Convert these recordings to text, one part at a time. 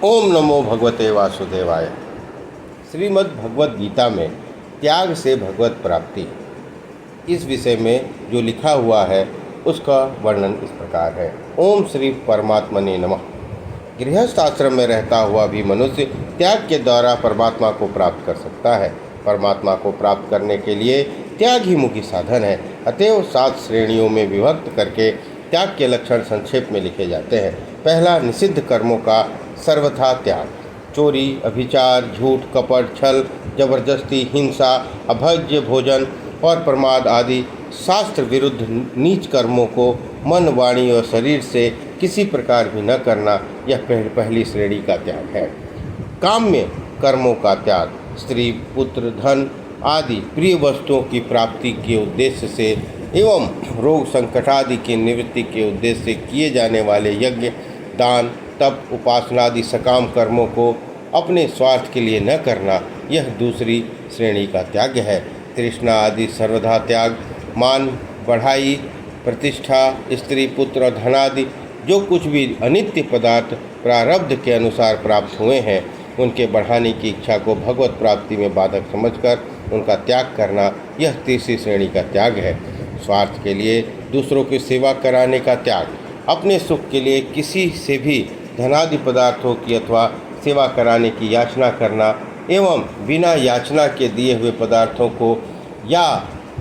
ओम नमो भगवते वासुदेवाय। श्रीमद् भगवद गीता में त्याग से भगवत प्राप्ति इस विषय में जो लिखा हुआ है उसका वर्णन इस प्रकार है। ओम श्री परमात्मने नमः। गृहस्थ आश्रम में रहता हुआ भी मनुष्य त्याग के द्वारा परमात्मा को प्राप्त कर सकता है। परमात्मा को प्राप्त करने के लिए त्याग ही मुख्य साधन है। अतएव 7 श्रेणियों में विभक्त करके त्याग के लक्षण संक्षेप में लिखे जाते हैं। पहला, निषिद्ध कर्मों का सर्वथा त्याग। चोरी, अभिचार, झूठ, कपट, छल, जबरदस्ती, हिंसा, अभज्य भोजन और प्रमाद आदि शास्त्र विरुद्ध नीच कर्मों को मन, वाणी और शरीर से किसी प्रकार भी न करना, यह पहली श्रेणी का त्याग है। काम्य कर्मों का त्याग, स्त्री, पुत्र, धन आदि प्रिय वस्तुओं की प्राप्ति के उद्देश्य से एवं रोग संकट आदि की निवृत्ति के उद्देश्य से किए जाने वाले यज्ञ, दान, तप, उपासना आदि सकाम कर्मों को अपने स्वार्थ के लिए न करना, यह दूसरी श्रेणी का त्याग है। तृष्णा आदि सर्वथा त्याग, मान, बढ़ाई, प्रतिष्ठा, स्त्री, पुत्र, धन आदि जो कुछ भी अनित्य पदार्थ प्रारब्ध के अनुसार प्राप्त हुए हैं, उनके बढ़ाने की इच्छा को भगवत प्राप्ति में बाधक समझकर उनका त्याग करना, यह तीसरी श्रेणी का त्याग है। स्वार्थ के लिए दूसरों की सेवा कराने का त्याग, अपने सुख के लिए किसी से भी धनादि पदार्थों की अथवा सेवा कराने की याचना करना एवं बिना याचना के दिए हुए पदार्थों को या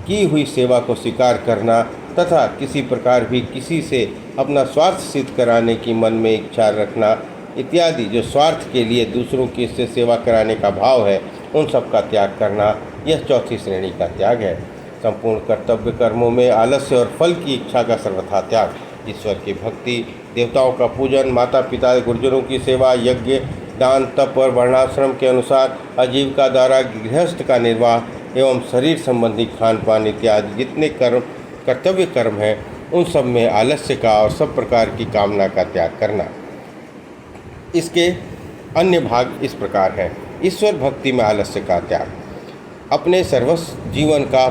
की हुई सेवा को स्वीकार करना तथा किसी प्रकार भी किसी से अपना स्वार्थ सिद्ध कराने की मन में इच्छा रखना इत्यादि जो स्वार्थ के लिए दूसरों की से सेवा कराने का भाव है, उन सब का त्याग करना, यह चौथी श्रेणी का त्याग है। संपूर्ण कर्तव्य कर्मों में आलस्य और फल की इच्छा का सर्वथा त्याग, ईश्वर की भक्ति, देवताओं का पूजन, माता पिता गुरुजनों की सेवा, यज्ञ, दान, तप और वर्णाश्रम के अनुसार आजीविका द्वारा गृहस्थ का निर्वाह एवं शरीर संबंधी खान पान इत्यादि जितने कर्तव्य कर्म हैं, उन सब में आलस्य का और सब प्रकार की कामना का त्याग करना। इसके अन्य भाग इस प्रकार हैं। ईश्वर भक्ति में आलस्य का त्याग, अपने सर्वस्व जीवन का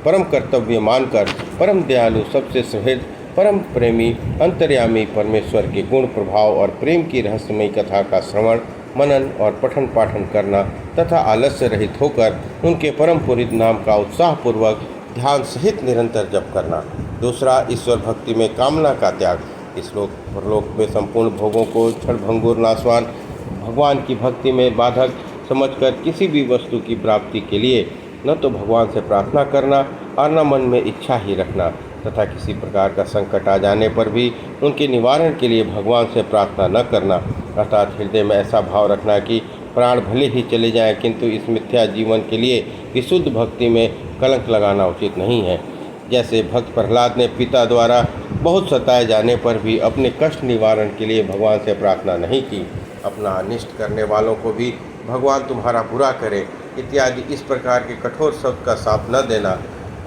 परम कर्तव्य मानकर परम दयालु, सबसे सुहृद, परम प्रेमी, अंतर्यामी परमेश्वर के गुण, प्रभाव और प्रेम की रहस्यमयी कथा का श्रवण, मनन और पठन पाठन करना तथा आलस्य रहित होकर उनके परम पुरित नाम का उत्साहपूर्वक ध्यान सहित निरंतर जप करना। दूसरा, ईश्वर भक्ति में कामना का त्याग, इस लोक परलोक में संपूर्ण भोगों को क्षणभंगुर नाशवान भगवान की भक्ति में बाधक समझकर किसी भी वस्तु की प्राप्ति के लिए न तो भगवान से प्रार्थना करना और न मन में इच्छा ही रखना तथा किसी प्रकार का संकट आ जाने पर भी उनके निवारण के लिए भगवान से प्रार्थना न करना, अर्थात हृदय में ऐसा भाव रखना कि प्राण भले ही चले जाएं किंतु इस मिथ्या जीवन के लिए विशुद्ध भक्ति में कलंक लगाना उचित नहीं है। जैसे भक्त प्रहलाद ने पिता द्वारा बहुत सताए जाने पर भी अपने कष्ट निवारण के लिए भगवान से प्रार्थना नहीं की, अपना अनिष्ट करने वालों को भी भगवान तुम्हारा बुरा करे इत्यादि इस प्रकार के कठोर शब्द का साथ न देना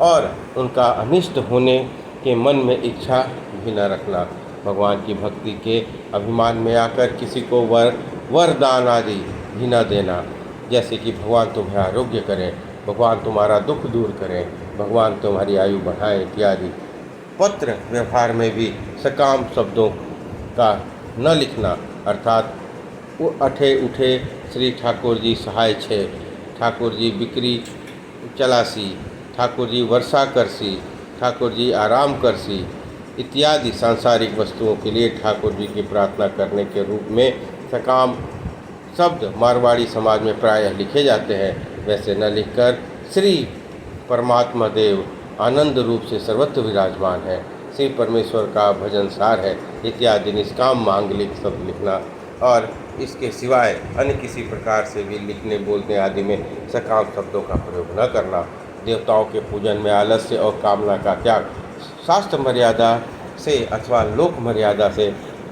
और उनका अनिष्ट होने के मन में इच्छा भी न रखना, भगवान की भक्ति के अभिमान में आकर किसी को वरदान आदि भी न देना, जैसे कि भगवान तुम्हें आरोग्य करें, भगवान तुम्हारा दुख दूर करें, भगवान तुम्हारी आयु बढ़ाए इत्यादि। पत्र व्यवहार में भी सकाम शब्दों का न लिखना, अर्थात अठे उठे श्री ठाकुर जी सहाय छे, ठाकुर जी बिक्री चलासी, ठाकुर जी वर्षा करसी, ठाकुर जी आराम करसी इत्यादि सांसारिक वस्तुओं के लिए ठाकुर जी की प्रार्थना करने के रूप में सकाम शब्द मारवाड़ी समाज में प्रायः लिखे जाते हैं, वैसे न लिखकर श्री परमात्मा देव आनंद रूप से सर्वत्र विराजमान है, श्री परमेश्वर का भजन सार है इत्यादि निष्काम मांगलिक शब्द लिखना और इसके सिवाय अन्य किसी प्रकार से भी लिखने बोलने आदि में सकाम शब्दों का प्रयोग न करना। देवताओं के पूजन में आलस्य और कामना का त्याग, शास्त्र मर्यादा से अथवा लोक मर्यादा से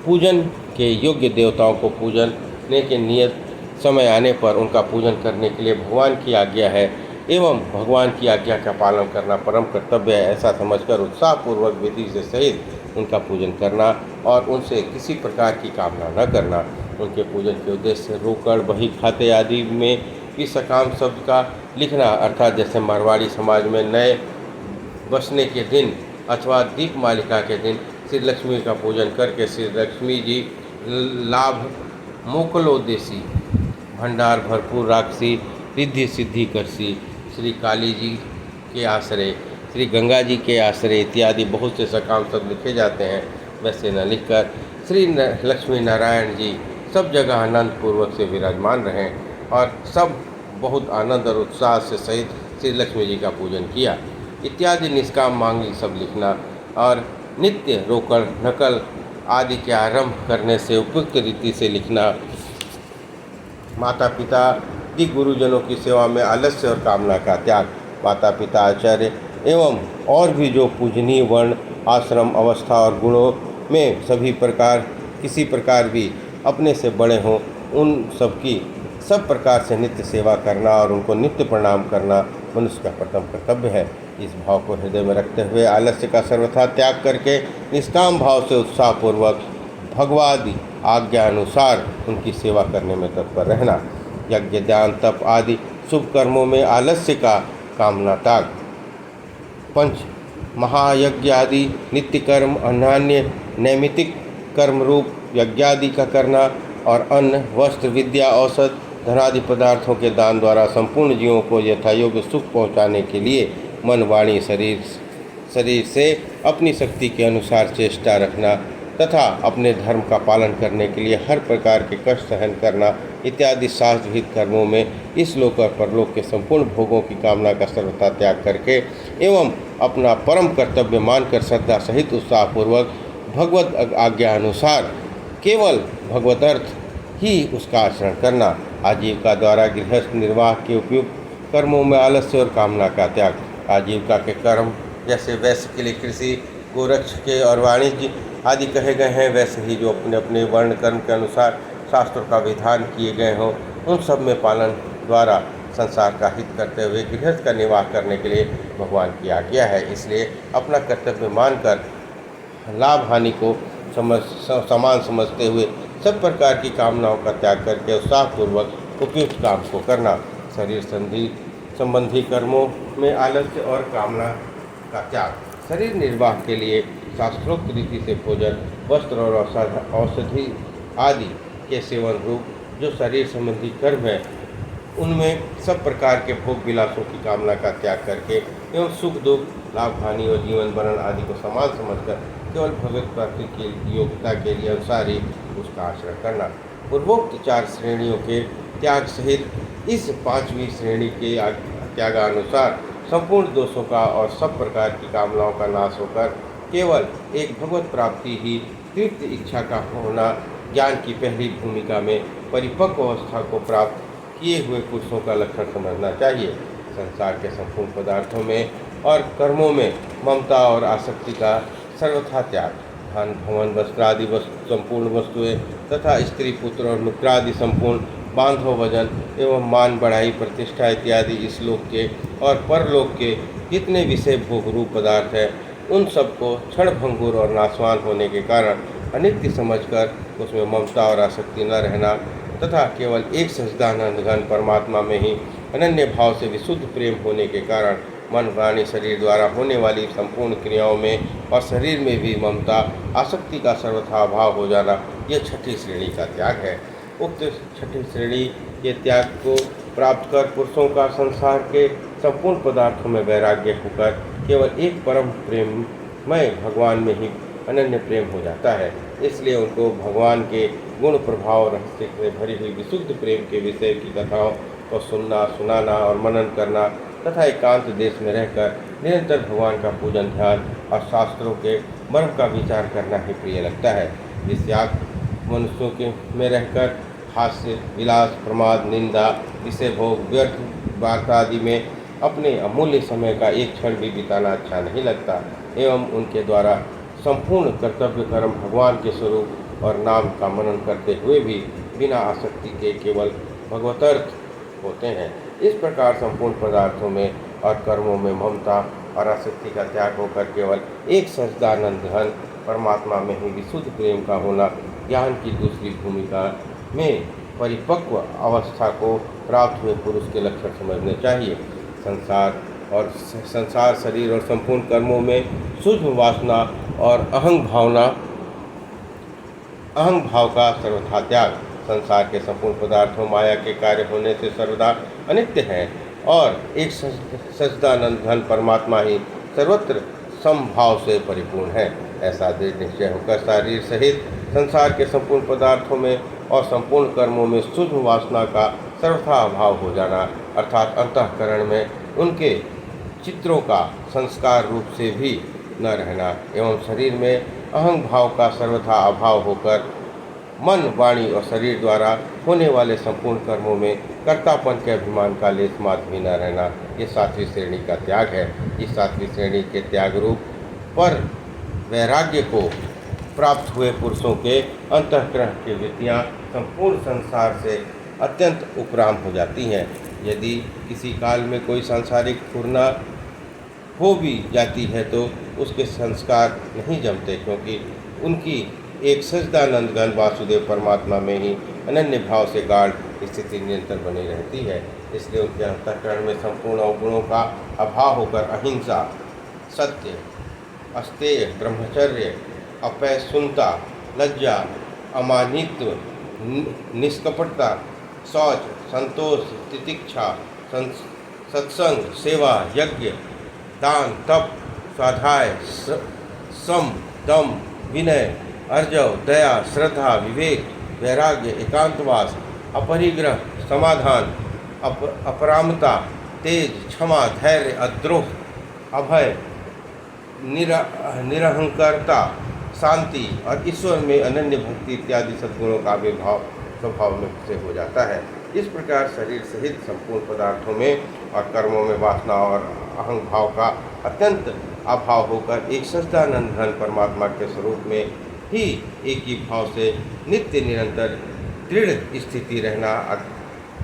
पूजन के योग्य देवताओं को पूजने के नियत समय आने पर उनका पूजन करने के लिए भगवान की आज्ञा है एवं भगवान की आज्ञा का पालन करना परम कर्तव्य है, ऐसा समझकर उत्साहपूर्वक विधि से सहित उनका पूजन करना और उनसे किसी प्रकार की कामना न करना। उनके पूजन के उद्देश्य से रोकड़, बही खाते आदि में भी सकाम शब्द का लिखना, अर्थात जैसे मारवाड़ी समाज में नए बसने के दिन अथवा दीप मालिका के दिन श्री लक्ष्मी का पूजन करके श्री लक्ष्मी जी लाभ मोकलो देसी, भंडार भरपूर राक्षसी, रिद्धि सिद्धि करसी, श्री काली जी के आश्रय, श्री गंगा जी के आश्रय इत्यादि बहुत से सकाम सब लिखे जाते हैं। वैसे न लिखकर श्री लक्ष्मी नारायण जी सब जगह आनंद पूर्वक से विराजमान रहें और सब बहुत आनंद और उत्साह से सहित श्री लक्ष्मी जी का पूजन किया इत्यादि निष्काम मांगलिक सब लिखना और नित्य रोकड़ नकल आदि के आरंभ करने से उपयुक्त रीति से लिखना, माता पिता आदि गुरुजनों की सेवा में आलस्य और कामना का त्याग, माता पिता आचार्य एवं और भी जो पूजनीय वर्ण आश्रम अवस्था और गुणों में सभी प्रकार किसी प्रकार भी अपने से बड़े हों उन सबकी सब प्रकार से नित्य सेवा करना और उनको नित्य प्रणाम करना मनुष्य का प्रथम कर्तव्य है। इस भाव को हृदय में रखते हुए आलस्य का सर्वथा त्याग करके निष्काम भाव से उत्साहपूर्वक भगवादि आज्ञा अनुसार उनकी सेवा करने में तत्पर रहना। यज्ञ दान तप आदि शुभ कर्मों में आलस्य का कामना त्याग, पंच महायज्ञ आदि नित्य कर्म अन्य नैमितिक कर्म रूप यज्ञादि का करना और अन्न वस्त्र विद्या औषध धनादि पदार्थों के दान द्वारा संपूर्ण जीवों को यथायोग्य सुख पहुँचाने के लिए मन वाणी शरीर से अपनी शक्ति के अनुसार चेष्टा रखना तथा अपने धर्म का पालन करने के लिए हर प्रकार के कष्ट सहन करना इत्यादि शास्त्रविहित कर्मों में इस लोक और परलोक के संपूर्ण भोगों की कामना का सर्वथा त्याग करके एवं अपना परम कर्तव्य मानकर श्रद्धा सहित उत्साहपूर्वक भगवत आज्ञा अनुसार केवल भगवत अर्थ ही उसका आचरण करना। आजीविका द्वारा गृहस्थ निर्वाह के उपयुक्त कर्मों में आलस्य और कामना का त्याग, आजीविका के कर्म जैसे वैश्य के लिए कृषि गोरक्ष के और वाणिज्य आदि कहे गए हैं वैसे ही जो अपने अपने वर्ण कर्म के अनुसार शास्त्रों का विधान किए गए हों उन सब में पालन द्वारा संसार का हित करते हुए गृहस्थ का निर्वाह करने के लिए भगवान की आज्ञा है। इसलिए अपना कर्तव्य मानकर लाभ हानि को समान समझते हुए सब प्रकार की कामनाओं का त्याग करके उत्साहपूर्वक उपयुक्त काम को करना। शरीर संबंधी कर्मों में आलस्य और कामना का त्याग, शरीर निर्वाह के लिए शास्त्रोक्त रीति से भोजन वस्त्र और औषधि आदि के सेवन रूप जो शरीर संबंधी कर्म है उनमें सब प्रकार के भोग विलासों की कामना का त्याग करके एवं सुख दुख लाभ हानि और जीवन वर्ण आदि को समान समझकर केवल भगवत प्राप्ति की योग्यता के लिए अनुसार ही उसका आचरण करना। पूर्वोक्त 4 श्रेणियों के त्याग सहित इस 5वीं श्रेणी के त्यागानुसार संपूर्ण दोषों का और सब प्रकार की कामनाओं का नाश होकर केवल एक भगवत प्राप्ति ही तृप्त इच्छा का होना ज्ञान की पहली भूमिका में परिपक्व अवस्था को प्राप्त किए हुए पुरुषों का लक्षण समझना चाहिए। संसार के संपूर्ण पदार्थों में और कर्मों में ममता और आसक्ति का सर्वथा त्याग, धन भवन वस्त्र आदि संपूर्ण वस्तुएं तथा स्त्री पुत्र और मित्रादि संपूर्ण बांधव वजन एवं मान बढ़ाई प्रतिष्ठा इत्यादि इस लोक के और परलोक के जितने विषय भोग रूप पदार्थ हैं उन सबको क्षण भंगुर और नाशवान होने के कारण अनित्य समझकर उसमें ममता और आसक्ति न रहना तथा केवल एक सच्चिदानंद घन परमात्मा में ही अनन्य भाव से विशुद्ध प्रेम होने के कारण मन वाणी शरीर द्वारा होने वाली संपूर्ण क्रियाओं में और शरीर में भी ममता आसक्ति का सर्वथा अभाव हो जाना यह 6ठी श्रेणी का त्याग है। उक्त 6ठी श्रेणी के त्याग को प्राप्त कर पुरुषों का संसार के संपूर्ण पदार्थों में वैराग्य होकर केवल एक परम प्रेममय भगवान में ही अनन्य प्रेम हो जाता है। इसलिए उनको भगवान के गुण प्रभाव रहस्य से भरी हुई विशुद्ध प्रेम के विषय की कथाओं को सुनना सुनाना और मनन करना तथा एकांत देश में रहकर निरंतर भगवान का पूजन ध्यान और शास्त्रों के मर्म का विचार करना ही प्रिय लगता है। इस त्याग मनुष्यों के में रहकर हास्य विलास प्रमाद निंदा विषय भोग व्यर्थ वार्ता आदि में अपने अमूल्य समय का एक क्षण भी बिताना अच्छा नहीं लगता एवं उनके द्वारा संपूर्ण कर्तव्य कर्म भगवान के स्वरूप और नाम का मनन करते हुए भी बिना आसक्ति के केवल भगवतर्थ होते हैं। इस प्रकार संपूर्ण पदार्थों में और कर्मों में ममता और आसक्ति का त्याग होकर केवल एक सच्चिदानंद घन परमात्मा में ही विशुद्ध प्रेम का होना ज्ञान की दूसरी भूमिका में परिपक्व अवस्था को प्राप्त हुए पुरुष के लक्षण समझने चाहिए। संसार शरीर और संपूर्ण कर्मों में सूक्ष्म वासना और अहंग भाव का सर्वथा त्याग, संसार के संपूर्ण पदार्थों माया के कार्य होने से सर्वदा अनित्य हैं और एक सच्चिदानंद घन परमात्मा ही सर्वत्र समभाव से परिपूर्ण है। ऐसा दृढ़ निश्चय होकर शरीर सहित संसार के संपूर्ण पदार्थों में और संपूर्ण कर्मों में सूक्ष्म वासना का सर्वथा अभाव हो जाना अर्थात अंतःकरण में उनके चित्रों का संस्कार रूप से भी न रहना एवं शरीर में अहंग भाव का सर्वथा अभाव होकर मन, वाणी और शरीर द्वारा होने वाले संपूर्ण कर्मों में कर्तापन के अभिमान का लेश मात्र भी न रहना, ये सातवीं श्रेणी का त्याग है। इस सातवीं श्रेणी के त्याग रूप पर वैराग्य को प्राप्त हुए पुरुषों के अंतःकरण की वृत्तियाँ संपूर्ण संसार से अत्यंत उपराम हो जाती हैं। यदि किसी काल में कोई सांसारिक पूर्णा हो भी जाती है तो उसके संस्कार नहीं जमते, क्योंकि उनकी एक सच्चिदानंद घन वासुदेव परमात्मा में ही अनन्य भाव से गाढ़ स्थिति निरंतर बनी रहती है। इसलिए उनके अंतःकरण में संपूर्ण अवगुणों का अभाव होकर अहिंसा, सत्य, अस्तेय, ब्रह्मचर्य, अपैशुनता, लज्जा, अमानित्व, निष्कपटता, शौच, संतोष, तितिक्षा, सत्संग, सेवा, यज्ञ, दान, तप, स्वाध्याय, सम, दम, विनय, अर्जव, दया, श्रद्धा, विवेक, वैराग्य, एकांतवास, अपरिग्रह, समाधान, अपरामता, तेज, क्षमा, धैर्य, अद्रोह, अभय, निरहंकारता, शांति और ईश्वर में अनन्य भक्ति इत्यादि सद्गुणों का आविर्भाव स्वभाव में से हो जाता है। इस प्रकार शरीर सहित संपूर्ण पदार्थों में और कर्मों में वासना और अहंग भाव का अत्यंत अभाव होकर एक सच्चिदानंद घन परमात्मा के स्वरूप में ही एक ही भाव से नित्य निरंतर दृढ़ स्थिति रहना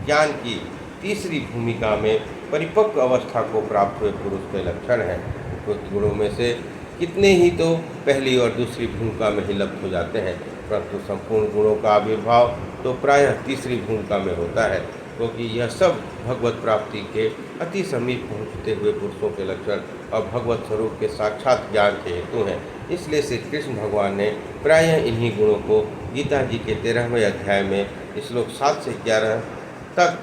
ज्ञान की तीसरी भूमिका में परिपक्व अवस्था को प्राप्त हुए पुरुष के लक्षण है। कुछ गुणों में से कितने ही तो पहली और दूसरी भूमिका में ही लब्ध हो जाते हैं, परंतु संपूर्ण गुणों का आविर्भाव तो प्रायः तीसरी भूमिका में होता है, क्योंकि यह सब भगवत प्राप्ति के अति समीप पहुँचते हुए पुरुषों के लक्षण और भगवत स्वरूप के साक्षात ज्ञान के हेतु हैं। इसलिए श्री कृष्ण भगवान ने प्रायः इन्हीं गुणों को गीता जी के 13वें अध्याय में श्लोक 7 से 11 तक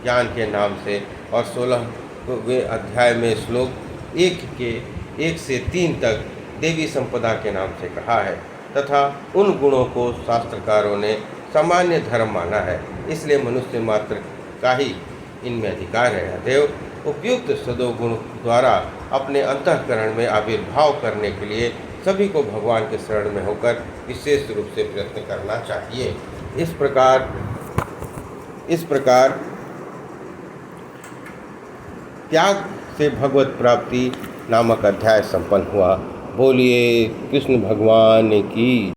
ज्ञान के नाम से और 16वें अध्याय में श्लोक 1 से 3 तक देवी संपदा के नाम से कहा है तथा उन गुणों को शास्त्रकारों ने सामान्य धर्म माना है। इसलिए मनुष्य मात्र का ही इनमें अधिकार है। अतएव उपयुक्त सदोगुण द्वारा अपने अंतःकरण में आविर्भाव करने के लिए सभी को भगवान के शरण में होकर विशेष रूप से प्रयत्न करना चाहिए। इस प्रकार त्याग से भगवत प्राप्ति नामक अध्याय संपन्न हुआ। बोलिए कृष्ण भगवान की।